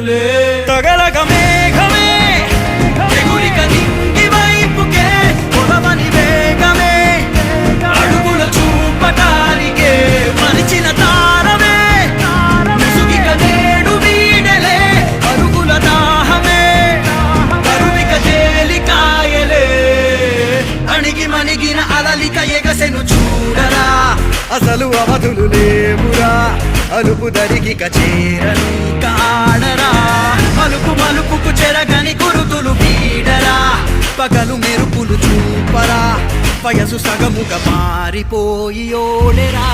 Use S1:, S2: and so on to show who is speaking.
S1: కనులే
S2: తగలగ మేఘమే
S1: ఎగురిక నింగి వైపుకే పొడవని వేగమే అడుగుల చూపటానికే మరిచిన తారమే ముసుగిక నేడు వీడలే అరుగుల దాహమే కరువిక తేలికాయలే అణిగి మణిగిన అలలిక ఎగసెను చూడరా
S2: అసలు అవధులు లేవురా అలుపు దరిగిక చేరని
S1: కాడరా మలుపు మలుపుకు చెరగని గురుతులు వీడరా పగలు మెరుపులు చూపరా వయసు సగముగా మారిపోయి ఓడెరా